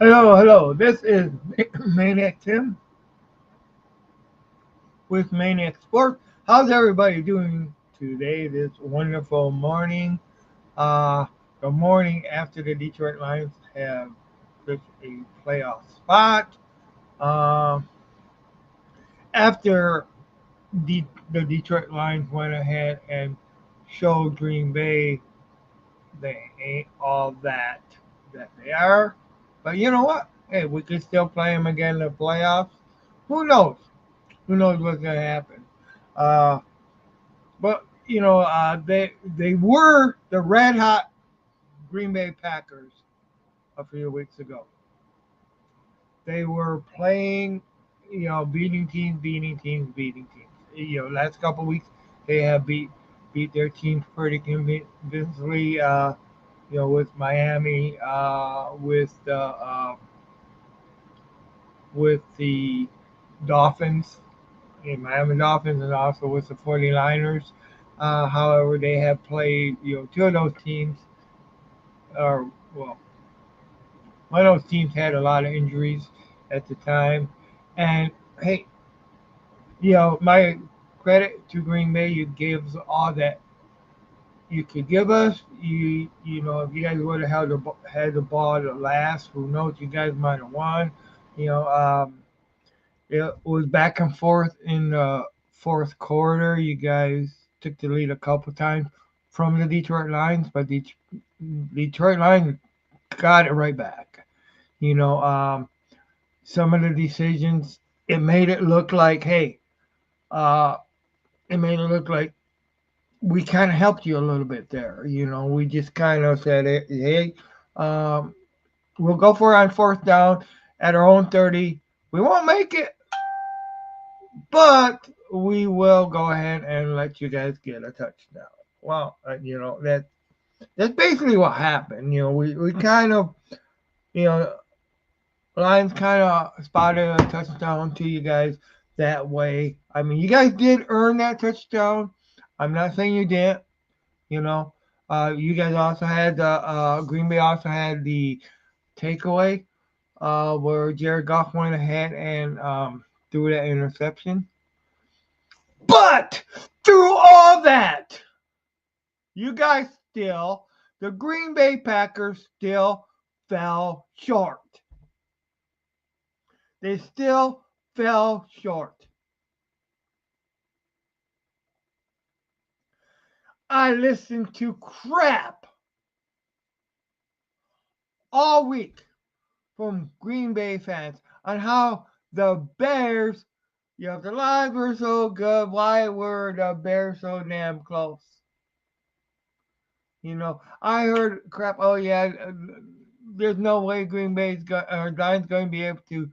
Hello. This is Maniac Tim with Maniac Sports. How's everybody doing today? This wonderful morning. Uh, the morning after the Detroit Lions have reached a playoff spot. Uh, after the Detroit Lions went ahead and showed Green Bay they ain't all that they are. But you know what? Hey, we could still play them again in the playoffs. Who knows? Who knows what's gonna happen? Uh, but they were the red hot Green Bay Packers a few weeks ago. They were playing, beating teams. Last couple weeks they have beat their teams pretty convincingly. With Miami, with the Dolphins, the Miami Dolphins, and also with the 49ers. However, they have played, two of those teams, or, well, one of those teams had a lot of injuries at the time. And, hey, my credit to Green Bay, you gave us all that you could give us. If you guys would have had the ball to last, who knows? You guys might have won. You know, um, it was back and forth in the fourth quarter. You guys took the lead a couple times from the Detroit Lions, but the Detroit Lions got it right back. You know, um, some of the decisions, it made it look like, hey, uh, it made it look like we kind of helped you a little bit there. We just kind of said, hey, um, we'll go for it on fourth down at our own 30. We won't make it, but we will go ahead and let you guys get a touchdown. Well, that's basically what happened. We kind of, you know, Lions kind of spotted a touchdown to you guys that way. I mean, you guys did earn that touchdown. I'm not saying you didn't. You know, you guys also had the Green Bay also had the takeaway where Jared Goff went ahead and threw that interception. But through all that, you guys still, the Green Bay Packers still fell short. They still fell short. I listened to crap all week from Green Bay fans on how the Bears, the Lions were so good. Why were the Bears so damn close? I heard crap. Oh yeah, there's no way Lions going to be able to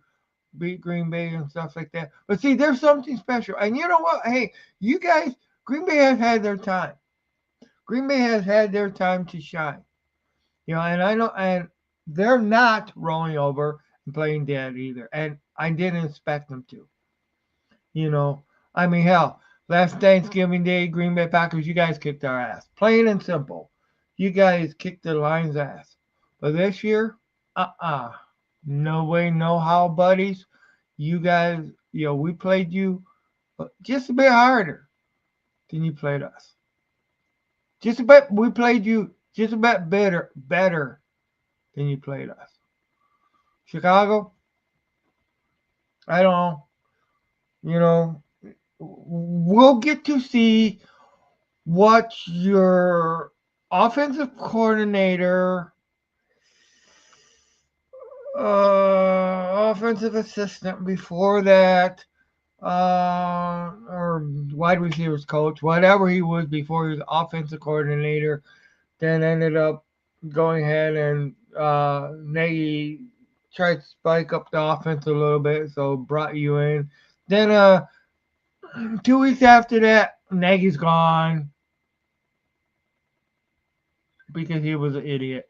beat Green Bay and stuff like that. But see, there's something special. And you know what? Hey, you guys, Green Bay has had their time. Green Bay has had their time to shine. And I know, and they're not rolling over and playing dead either. And I didn't expect them to. You know, I mean, hell, last Thanksgiving Day, Green Bay Packers, you guys kicked our ass. Plain and simple. You guys kicked the Lions' ass. But this year, no way, no how, buddies. You guys, we played you just a bit harder than you played us. Just a bit, we played you just a bit better than you played us. Chicago, I don't know. You know, we'll get to see what your offensive coordinator, offensive assistant before that, or wide receivers coach, whatever he was before he was offensive coordinator, then ended up going ahead and Nagy tried to spike up the offense a little bit, so brought you in. Then 2 weeks after that, Nagy's gone because he was an idiot,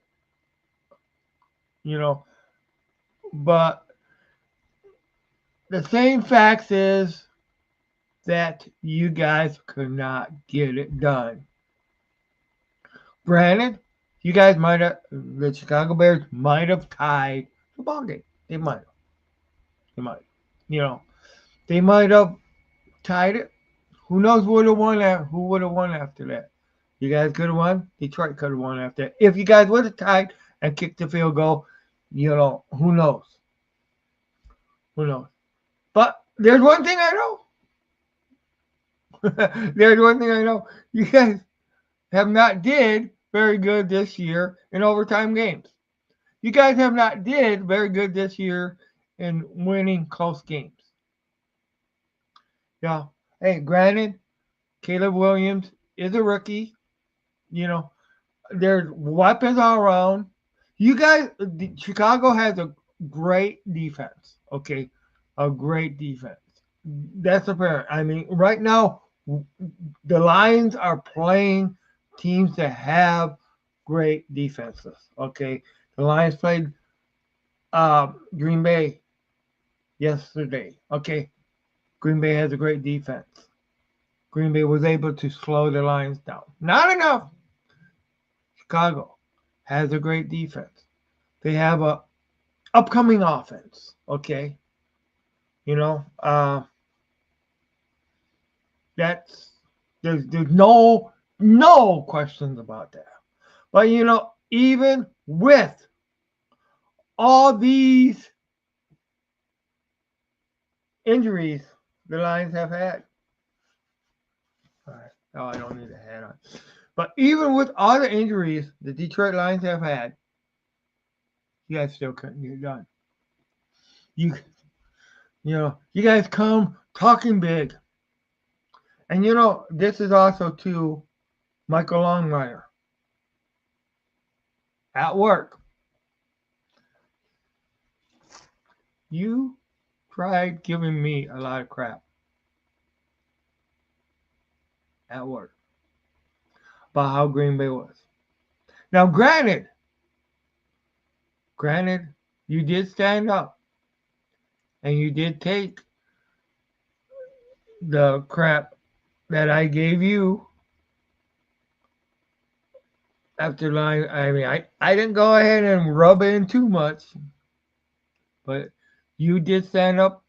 you know. But the same facts is that you guys could not get it done. Granted, you guys might have, the Chicago Bears might have tied the ball game. They might have. They might. You know, they might have tied it. Who knows who would have won that? Who would have won after that? You guys could have won. Detroit could have won after that. If you guys would have tied and kicked the field goal, who knows? Who knows? But there's one thing I know. There's one thing I know. You guys have not did very good this year in overtime games. You guys have not did very good this year in winning close games. Yeah. Hey, granted, Caleb Williams is a rookie. You know, there's weapons all around. You guys, Chicago has a great defense. Okay, a great defense. That's apparent. I mean, right now, the Lions are playing teams that have great defenses. Okay, the Lions played Green Bay yesterday. Okay, Green Bay has a great defense. Green Bay was able to slow the Lions down. Not enough. Chicago has a great defense. They have a upcoming offense. Okay, you know, that's there's no questions about that. But even with all these injuries the Lions have had, all right, oh, I don't need a hat on. But even with all the injuries the Detroit Lions have had, you guys still couldn't get it done. You you guys come talking big. And this is also to Michael Longmire at work. You tried giving me a lot of crap at work about how Green Bay was. Now, granted, you did stand up and you did take the crap that I gave you after line. I mean, I didn't go ahead and rub in too much, but you did stand up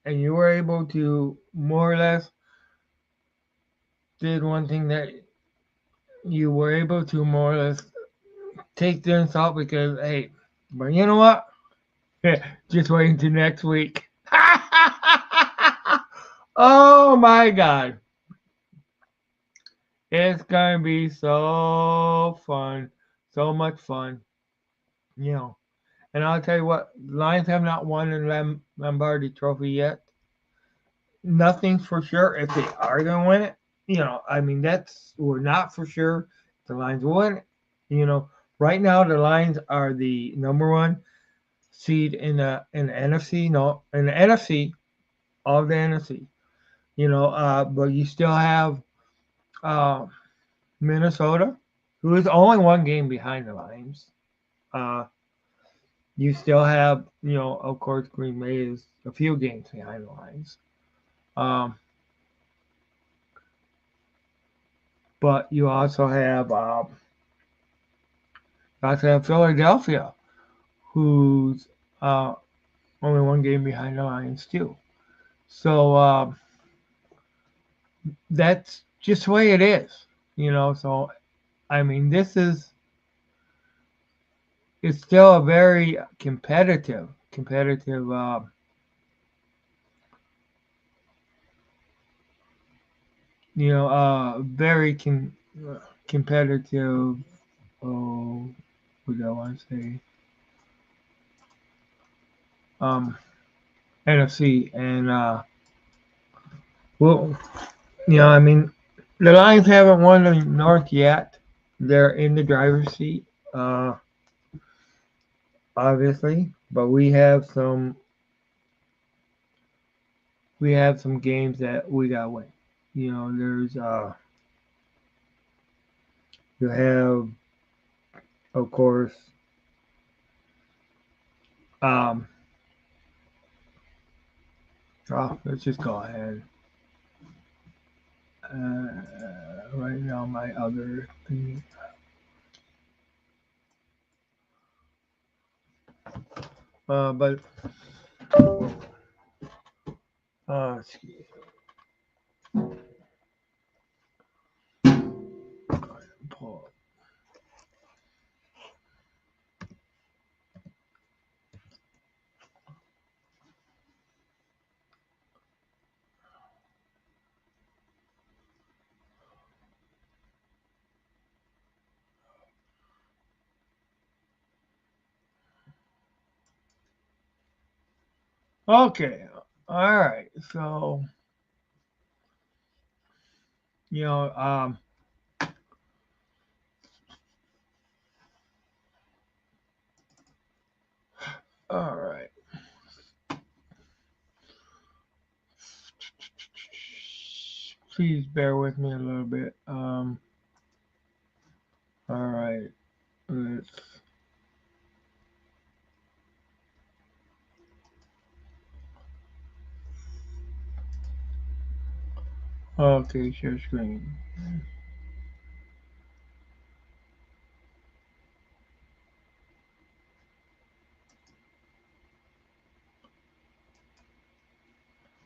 and you were able to more or less did one thing that you were able to more or less take the insult because, hey, but you know what? Just wait until next week. Oh my God. It's going to be so fun. So much fun. And I'll tell you what, Lions have not won the Lombardi Trophy yet. Nothing's for sure if they are going to win it. I mean, we're not for sure the Lions will win it. Right now the Lions are the number one seed in the NFC. No, in the NFC, all the NFC. But you still have uh, Minnesota, who is only one game behind the Lions. Uh, you still have, of course, Green Bay is a few games behind the Lions. Um, but you also have Philadelphia, who's only one game behind the Lions too. So that's just the way it is. So I mean, it's still a very competitive very competitive. Oh, what do I want to say? Um, NFC and well, I mean, the Lions haven't won the North yet. They're in the driver's seat, obviously, but we have some games that we gotta win. There's you have, of course, um, let's just go ahead. Right now, my other thing. But excuse me, pull okay, all right. So you know, all right. Please bear with me a little bit. All right. Let's. Okay, share screen.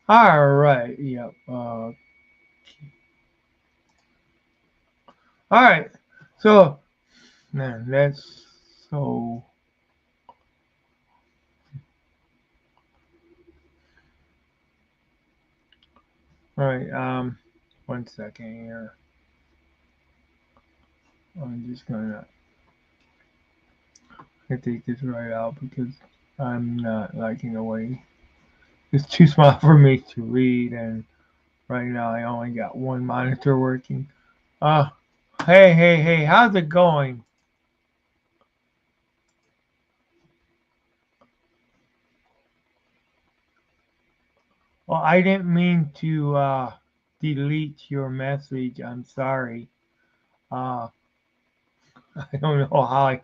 All right. Yep. All right. So, man, that's so. All right. 1 second here. I'm just gonna take this right out because I'm not liking the way it's too small for me to read, and right now I only got one monitor working. Uh, hey, how's it going? Well, I didn't mean to delete your message. I'm sorry. Uh, I don't know how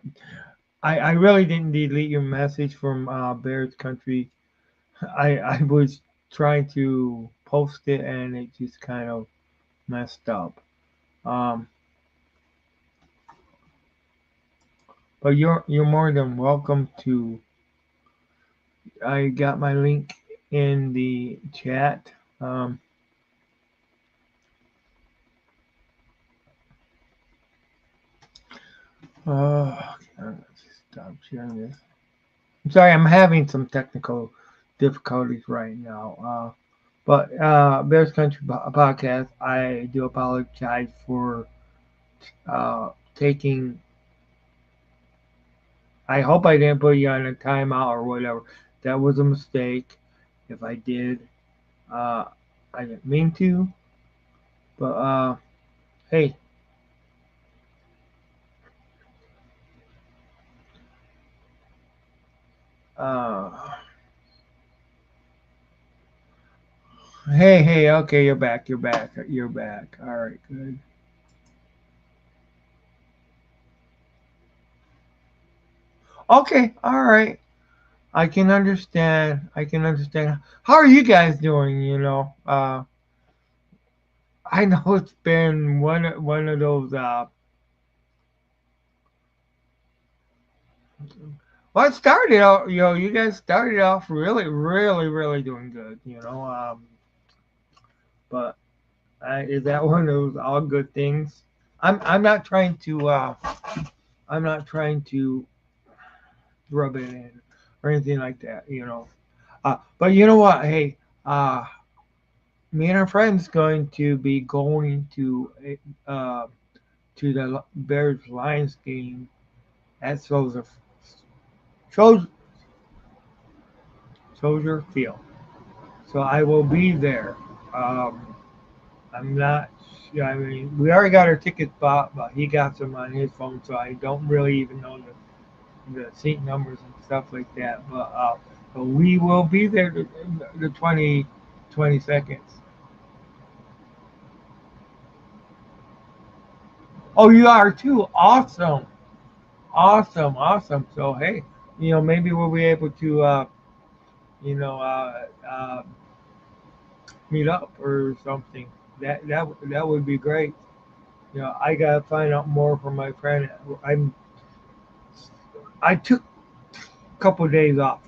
I really didn't delete your message from Bears Country. I was trying to post it and it just kind of messed up. Um, but you're more than welcome to. I got my link in the chat. Um, let's stop sharing this. I'm sorry, I'm having some technical difficulties right now. But Bears Country podcast, I do apologize for taking. I hope I didn't put you on a timeout or whatever. That was a mistake. If I did, uh, I didn't mean to. But hey, uh, hey, okay, you're back. You're back. All right, good. Okay, all right. I can understand. I can understand. How are you guys doing? I know it's been one of those. Well, it started out. You guys started off really doing good. But is that one of those all good things? I'm not trying to. I'm not trying to rub it in or anything like that. But you know what? Hey, uh, me and our friends going to be going uh to the Bears Lions game at Soldier, Soldier Field. So I will be there. Um, I'm not. Yeah, I mean, we already got our tickets bought, but he got them on his phone, so I don't really even know the seat numbers and stuff like that. But we will be there the 20 seconds. Oh, you are too. Awesome, awesome. So hey, maybe we'll be able to you know meet up or something. That would be great. I gotta find out more from my friend. I took a couple of days off.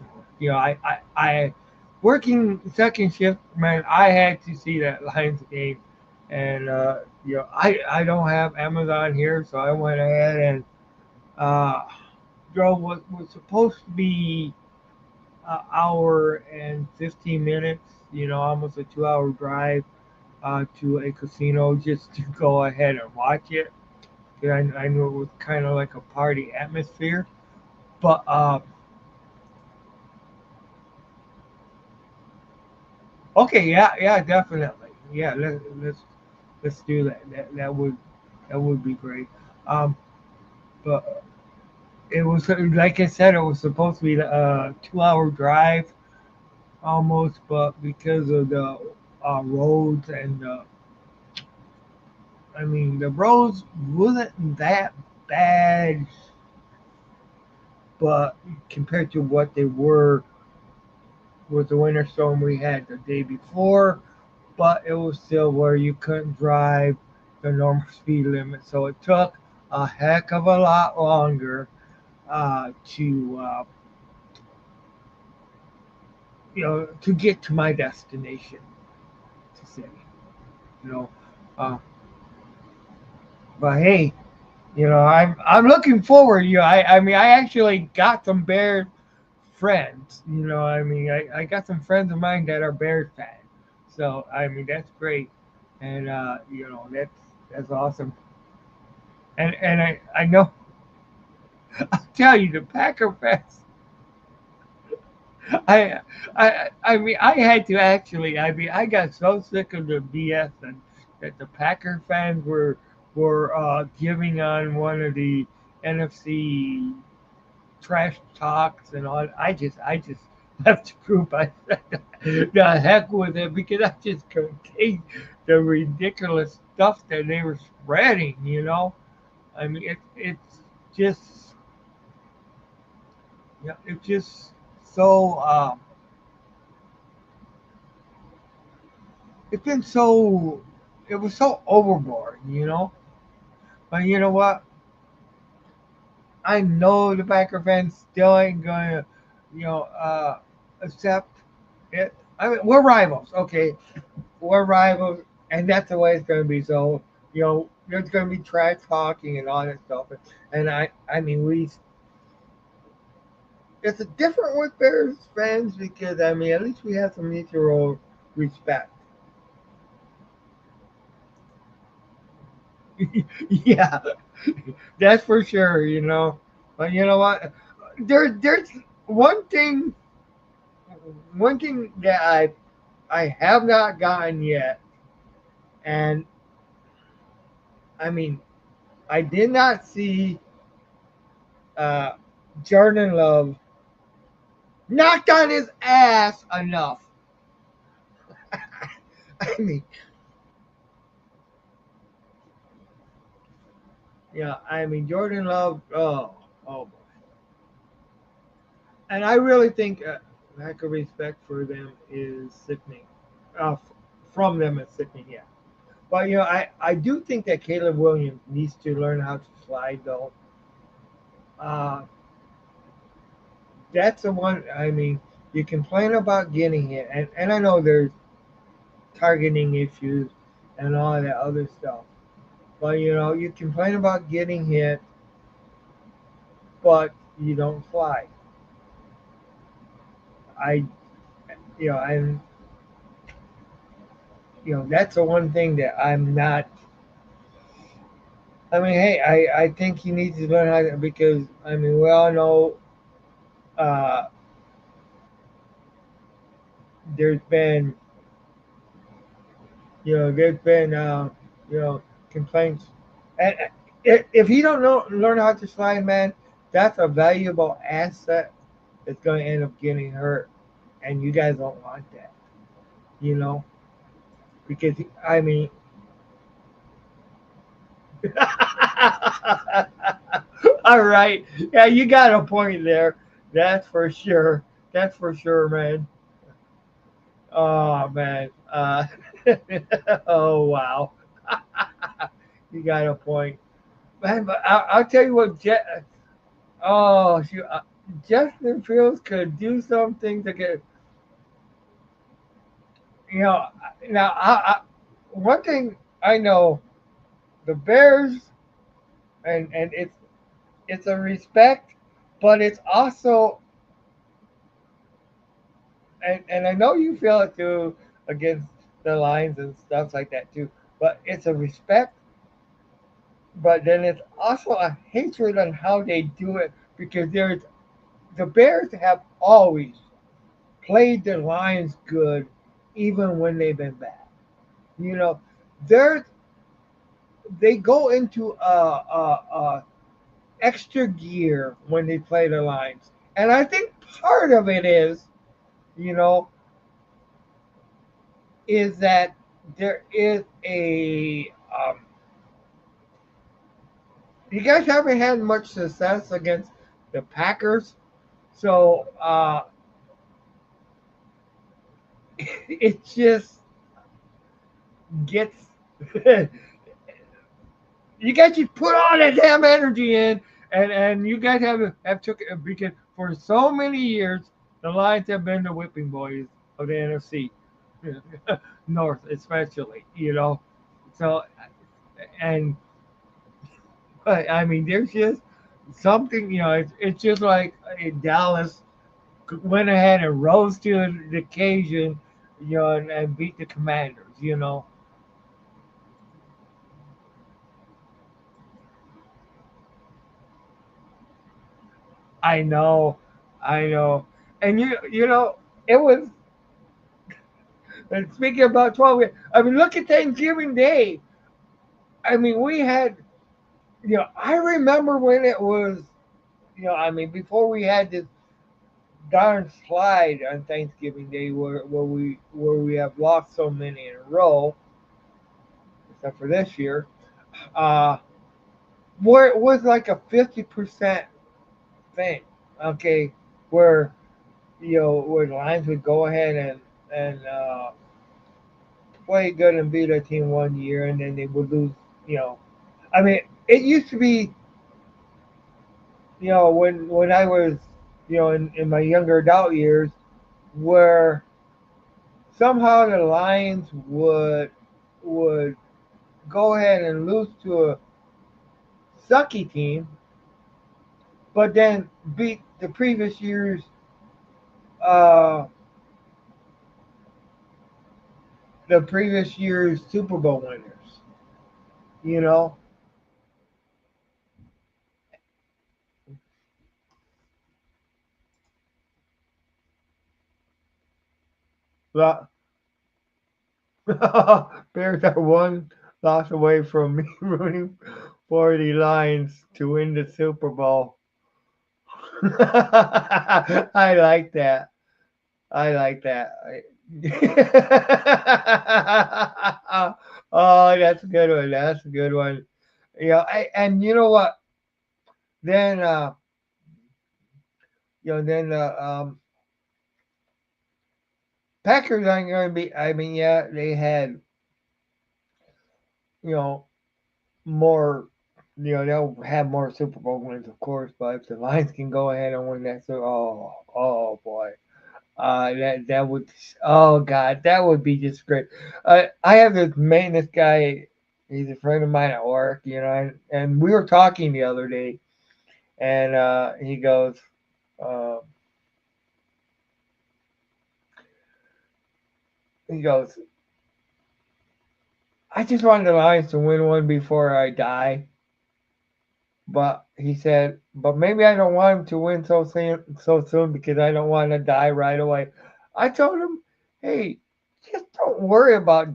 I working second shift, man. I had to see that Lions game, and I don't have Amazon here, so I went ahead and uh, drove what was supposed to be an hour and 15 minutes. Almost a 2-hour drive to a casino just to go ahead and watch it. 'Cause I knew it was kind of like a party atmosphere, but okay, yeah, yeah, definitely, yeah. Let's do that. That would be great. Um, but it was like I said, it was supposed to be a 2-hour drive almost, but because of the roads and I mean the roads wasn't that bad, but compared to what they were with the winter storm we had the day before, but it was still where you couldn't drive the normal speed limit. So it took a heck of a lot longer to get to my destination to say, you know. Uh, but hey, I'm looking forward. I mean, I actually got some Bears friends. I mean, I got some friends of mine that are Bears fans. So I mean, that's great, and that's awesome. And I know I'll tell you the Packer fans. I I mean I had to actually. I mean I got so sick of the BS that the Packer fans were giving on one of the NFC trash talks and all. I just left the group. I said, the heck with it because I just couldn't take the ridiculous stuff that they were spreading. I mean it's just it's just so it's been so it was so overboard. But you know what? I know the Packer fans still ain't gonna, you know, uh, accept it. I mean, we're rivals, okay? We're rivals, and that's the way it's gonna be. So, there's gonna be trash talking and all that stuff. And I mean, it's a different with Bears fans because I mean, at least we have some mutual respect. Yeah, that's for sure. But you know what? There's one thing one thing that I have not gotten yet, and I mean I did not see uh, Jordan Love knocked on his ass enough. I mean, Jordan Love. Oh, boy. And I really think lack of respect for them is sickening. From them is sickening. Yeah. But I do think that Caleb Williams needs to learn how to slide though. Uh, that's the one. I mean, you complain about getting hit, and I know there's targeting issues and all that other stuff. But you complain about getting hit, but you don't fly. I, I'm, that's the one thing that I'm not. I mean, hey, I think he needs to learn how to because I mean we all know uh, there's been you know complaints, and if he don't know learn how to slide, man, that's a valuable asset that's going to end up getting hurt, and you guys don't want that, you know, because I mean, all right, yeah, you got a point there. That's for sure. That's for sure, man. Oh man. Oh wow. You got a point, man. But I'll tell you what, Jet. Oh shoot. Justin Fields could do something to get, you know, now one thing I know, the Bears, and it's a respect, but it's also, and I know you feel it too against the Lions and stuff like that too, but it's a respect, but then it's also a hatred on how they do it because there's the Bears have always played the Lions good, even when they've been bad. You know, they're they go into a extra gear when they play the Lions, and I think part of it is, you know, is that there is a you guys haven't had much success against the Packers, so it just gets you guys just put all that damn energy in, and you guys have took it because for so many years the Lions have been the whipping boys of the NFC North, especially. You know, so and but I mean, there's just something. You know, it's just like Dallas went ahead and rose to the occasion. You know, and beat the Commanders. You know, I know, I know, and you know it was. And speaking about 12, I mean, look at Thanksgiving Day. I mean, we had, you know, I remember when it was, you know, I mean, before we had this darn slide on Thanksgiving Day where we have lost so many in a row, except for this year, uh, where it was like a 50% thing, okay, where, you know, where the Lions would go ahead and play good and beat a team one year, and then they would lose, you know, I mean, it used to be, you know, when I was, you know, in my younger adult years, where somehow the Lions would go ahead and lose to a sucky team, but then beat uh, the previous year's Super Bowl winners. You know, Lo- Bears are one loss away from me rooting for the Lions to win the Super Bowl. I like that. I like that. Oh, that's a good one. That's a good one. You know, and you know what? Then, then Packers aren't going to be. I mean, yeah, they had, you know, more. You know, they'll have more Super Bowl wins, of course. But if the Lions can go ahead and win that, so oh boy, that would, oh god, that would be just great. I have this maintenance guy. He's a friend of mine at work, you know, and we were talking the other day, and uh, he goes, I just wanted the Lions to win one before I die, but he said, but maybe I don't want him to win so soon because I don't want to die right away. I told him, hey, just don't worry about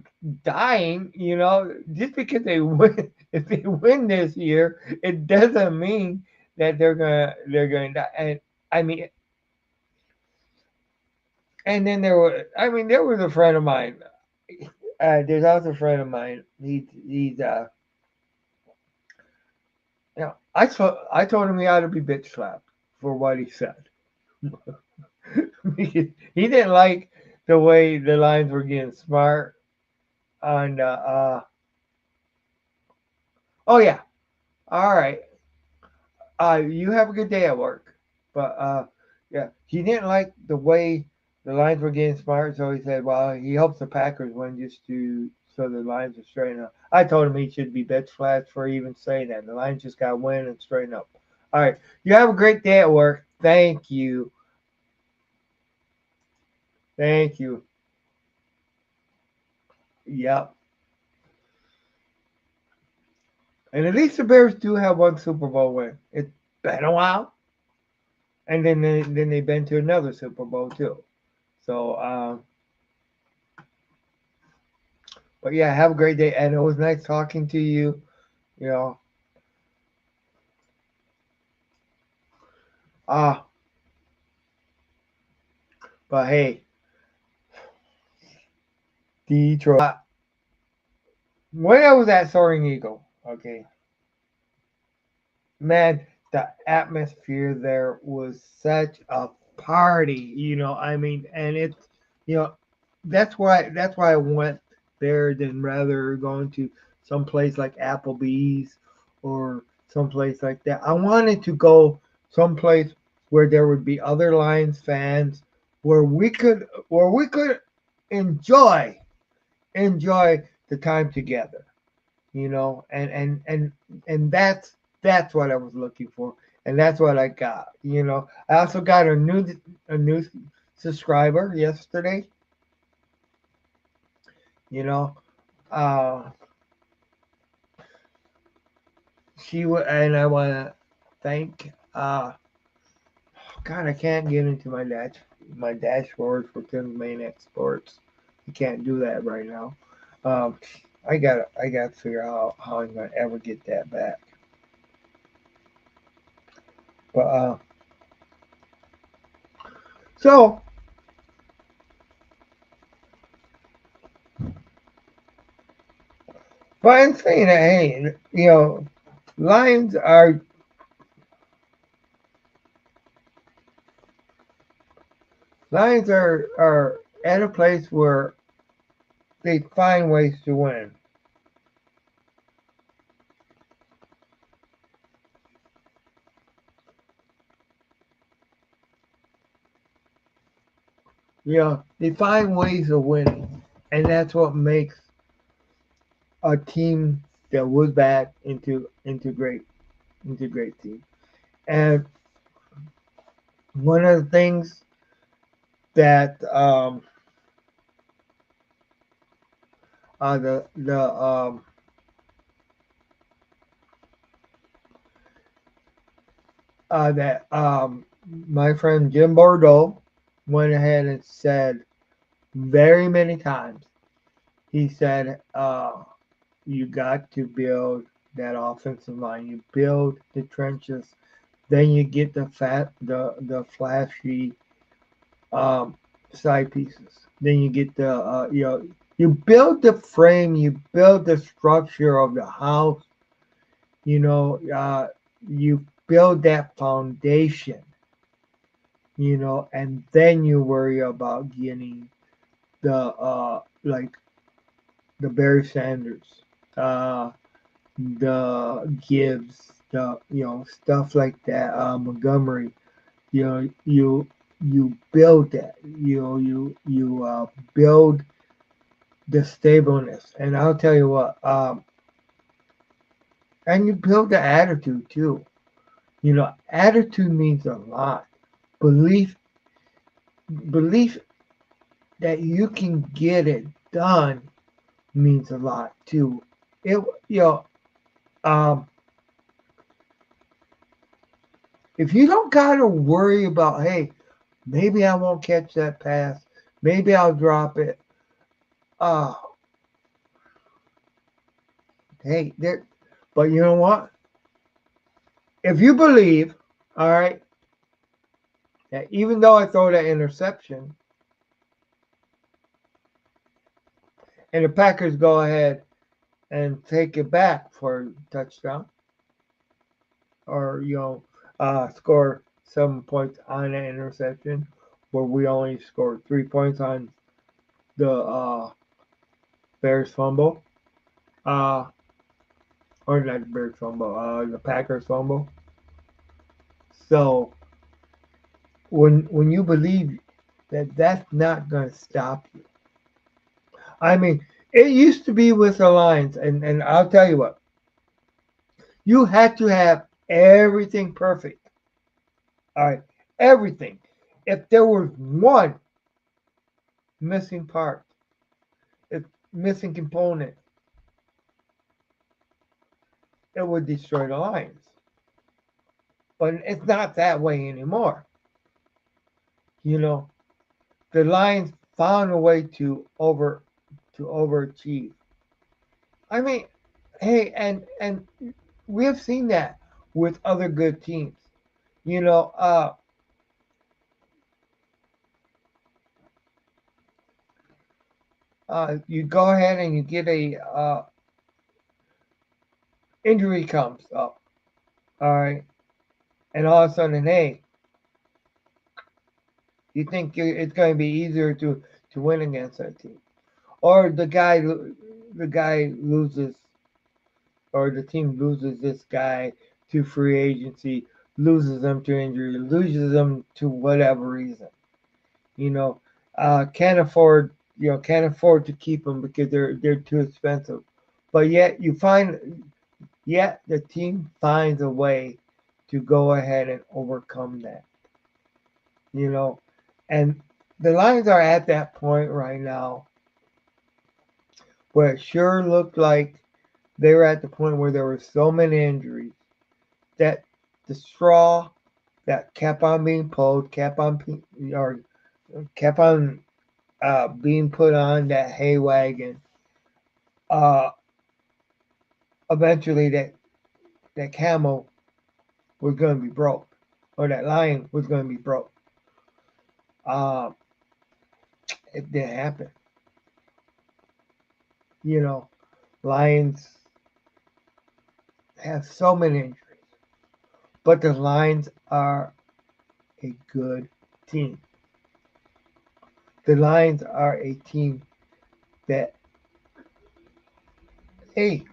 dying. You know, just because they win, if they win this year, it doesn't mean that they're gonna die. And I mean, and then there was a friend of mine. There's also a friend of mine. He's I told him he ought to be bitch slapped for what he said. Because he didn't like the way the lines were getting smart. And oh yeah, all right. You have a good day at work. But yeah, he didn't like the way the Lions were getting smart, so he said, "Well, he hopes the Packers win just to so the Lions will straighten up." I told him he should be bitch flat for even saying that. The Lions just got to win and straighten up. All right, you have a great day at work. Thank you, thank you. Yep. And at least the Bears do have one Super Bowl win. It's been a while, and then they've been to another Super Bowl too. So, but yeah, have a great day, and it was nice talking to you. You know, uh, but hey, Detroit. When I was at Soaring Eagle, okay, man, the atmosphere there was such a party. I mean, and it's, you know, that's why I went there than rather going to some place like Applebee's or someplace like that. I wanted to go someplace where there would be other Lions fans where we could enjoy enjoy the time together, and that's what I was looking for, and that's what I got. I also got a new subscriber yesterday. You know, uh, and I want to thank. God, I can't get into my dashboard for Tim's Maniac Sports. I can't do that right now. Um, I gotta figure out how I'm gonna ever get that back. But so, but in saying that, hey, Lions are Lions are at a place where they find ways to win. They find ways of winning, and that's what makes a team that was bad into great team. And one of the things that the that my friend Jim Bordeaux went ahead and said very many times. He said, "You got to build that offensive line. You build the trenches, then you get the flashy um, side pieces. Then you get you build the frame, you build the structure of the house. You build that foundation. And then you worry about getting like the Barry Sanders, the Gibbs, the stuff like that, Montgomery. You build that. You build the stableness, and I'll tell you what, and you build the attitude too. Attitude means a lot. Belief, belief that you can get it done means a lot too. It you know um if you don't gotta worry about, hey, maybe I won't catch that pass, maybe I'll drop it. Uh hey, there. But you know what? If you believe, all right, that even though I throw that interception and the Packers go ahead and take it back for a touchdown, or score 7 points on an interception, where we only scored 3 points on the Bears fumble, uh, or not the Bears fumble, the Packers fumble. So when you believe that that's not going to stop you. I mean, it used to be with the Lions, and I'll tell you what, you had to have everything perfect. All right, everything. If there was one missing part, if missing component, it would destroy the Lions. But it's not that way anymore. You know, the Lions found a way to overachieve. I mean, hey, and we have seen that with other good teams. You know, you go ahead and you get a injury comes up, all right, and all of a sudden, hey, you think it's going to be easier to win against that team, or the guy loses, or the team loses this guy to free agency, loses them to injury, loses them to whatever reason. You know, can't afford to keep them because they're too expensive. But yet the team finds a way to go ahead and overcome that. You know, and the Lions are at that point right now where it sure looked like they were at the point where there were so many injuries that the straw that kept on being pulled, or kept on being put on that hay wagon. Uh, Eventually, that camel was going to be broke, or that lion was going to be broke. Uh, it didn't happen. You know, Lions have so many injuries, but the Lions are a good team. The Lions are a team that, hey,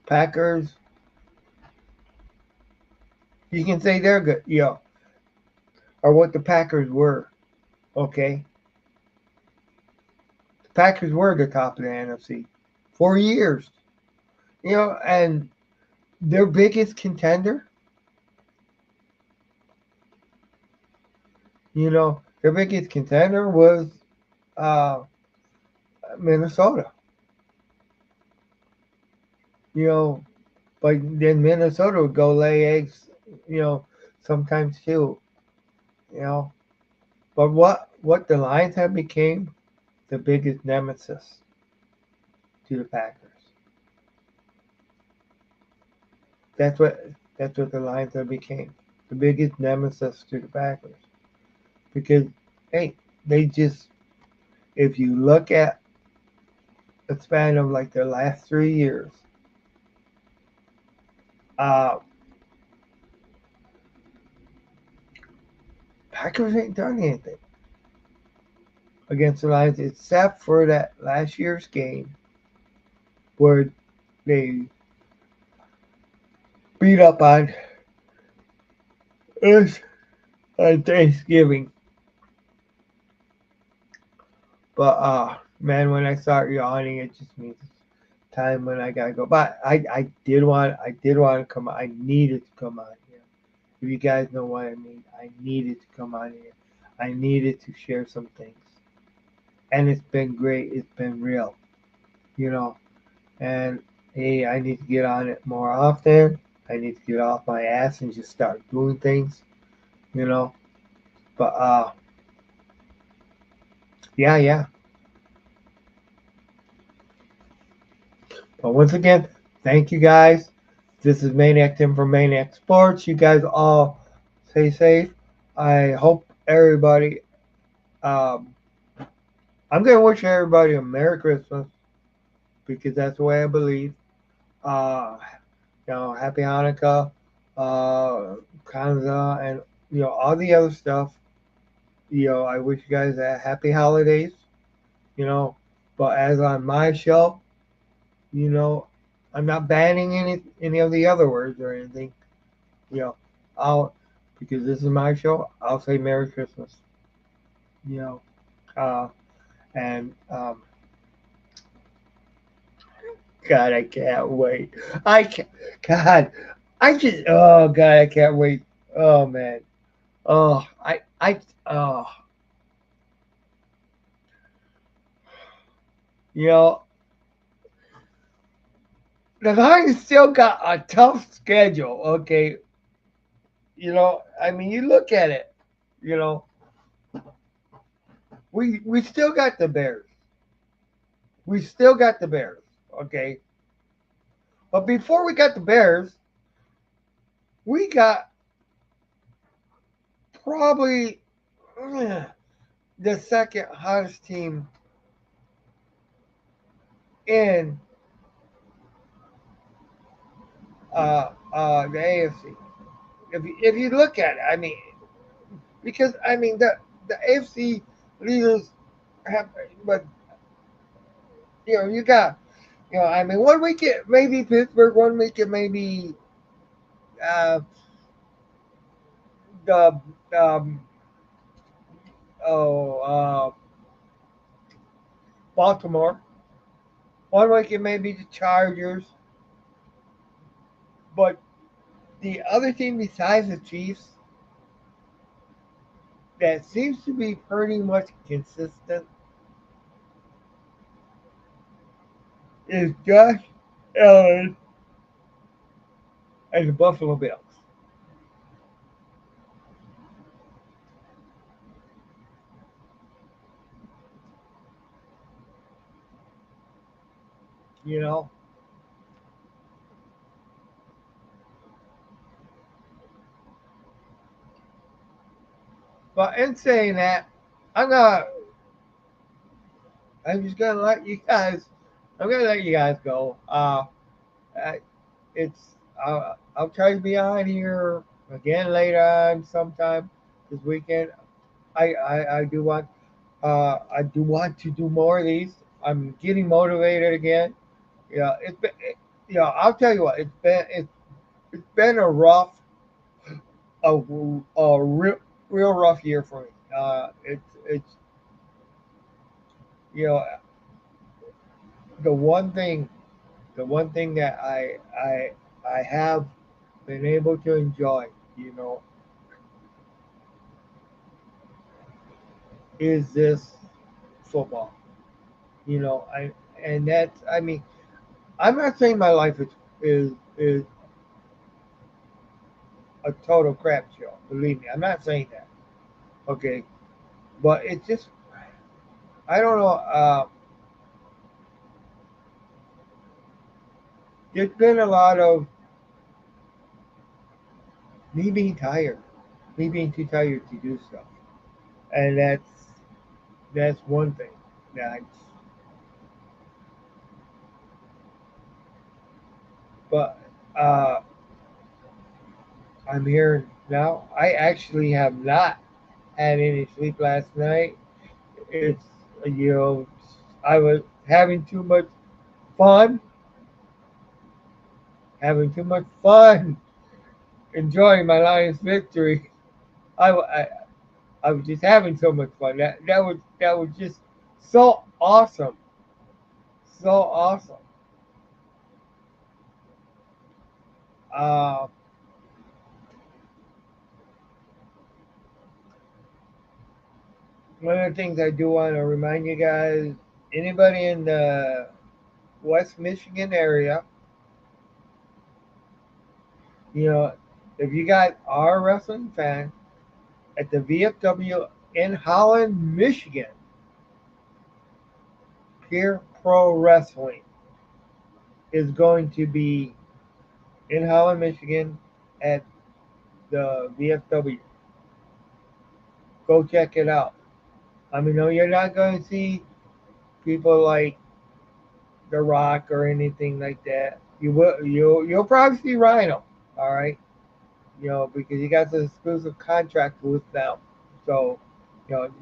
Packers, you can say they're good, or what the Packers were. Okay, the Packers were the top of the NFC for years. And their biggest contender, their biggest contender was uh, Minnesota. You know, but then Minnesota would go lay eggs. You know, sometimes too. You know, but what the Lions have became the biggest nemesis to the Packers. That's what that's what the Lions have became, the biggest nemesis to the Packers. Because hey, they just if you look at the span of like the last 3 years, uh, Packers ain't done anything against the Lions except for that last year's game where they beat up on us on Thanksgiving. But man, when I start yawning, it just means it's time when I gotta go. But I did want to come. I needed to come on here. If you guys know what I mean, I needed to come on here. I needed to share some things, and it's been great. It's been real, you know. And hey, I need to get on it more often. I need to get off my ass and just start doing things, you know. But yeah, yeah. But once again, thank you guys. This is Maniac Tim from Maniac Sports. You guys all stay safe. I hope everybody. Um, I'm gonna wish everybody a Merry Christmas because that's the way I believe. Uh, Happy Hanukkah, Kwanzaa, and all the other stuff. I wish you guys a happy holidays. You know, but as on my show, you know, I'm not banning any of the other words or anything. You know, I'll because this is my show. I'll say Merry Christmas. You know, uh, and God, I can't wait. I can't. God, I just. Oh God, I can't wait. Oh man. Oh, I. Oh, you know, the Lions still got a tough schedule. Okay, I mean, you look at it. You know, we still got the Bears. We still got the Bears. Okay, but before we got the Bears, we got probably the second hottest team in the AFC. If you look at it, I mean, because I mean the AFC leaders have, but you got, I mean, 1 week it maybe Pittsburgh, 1 week it maybe uh, the um, oh Baltimore, 1 week it may be the Chargers, but the other team besides the Chiefs that seems to be pretty much consistent is Josh Allen and the Buffalo Bills. You know, but in saying that, I'm gonna, I'm just gonna let you guys, I'm gonna let you guys go. I- it's, I'll try to be on here again later on sometime this weekend. I do want, I do want to do more of these. I'm getting motivated again. Yeah, it's been, I'll tell you what, it's been a rough, a real rough year for me. It's you know the one thing the one thing that I have been able to enjoy, you know, is this football. And that's, I mean, I'm not saying my life is a total crap show. Believe me, I'm not saying that. Okay, but it's just, I don't know. There's been a lot of me being tired, me being too tired to do stuff, and that's one thing. That's but uh, I'm here now. I actually have not had any sleep last night. It's you know I was having too much fun, having too much fun, enjoying my Lions victory. I, I, I was just having so much fun. That was just so awesome, so awesome. Uh, One of the things I do want to remind you guys, anybody in the West Michigan area, you know, if you got our wrestling fan at the VFW in Holland, Michigan, Pure Pro Wrestling is going to be in Holland, Michigan at the VFW. Go check it out. I mean, no, you're not going to see people like The Rock or anything like that. You'll probably see Rhino, all right, because you got the exclusive contract with them. So,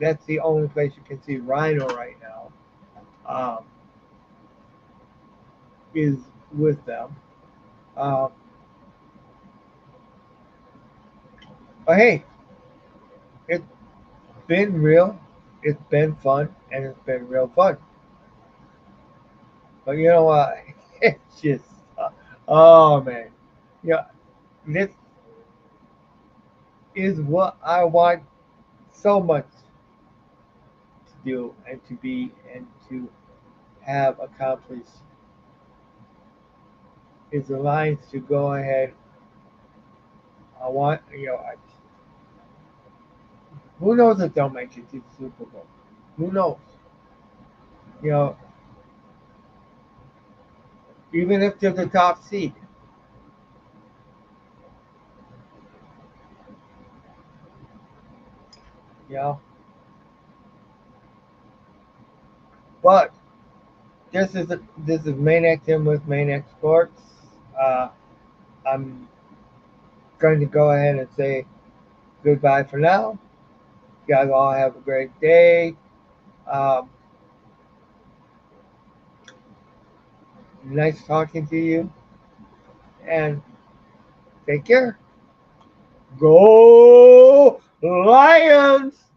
that's the only place you can see Rhino right now, is with them. Um, But hey, it's been real, it's been fun, and it's been real fun. But you know what? It's just, oh man, yeah, this is what I want so much to do and to be and to have accomplished is the Lions to go ahead. I want, who knows if they'll make it to the Super Bowl? Who knows? You know, even if they're the top seed, you know. But this is Maniac Tim with Maniac Sports. Uh, I'm going to go ahead and say goodbye for now. You guys all have a great day. Um, nice talking to you, and take care. Go Lions!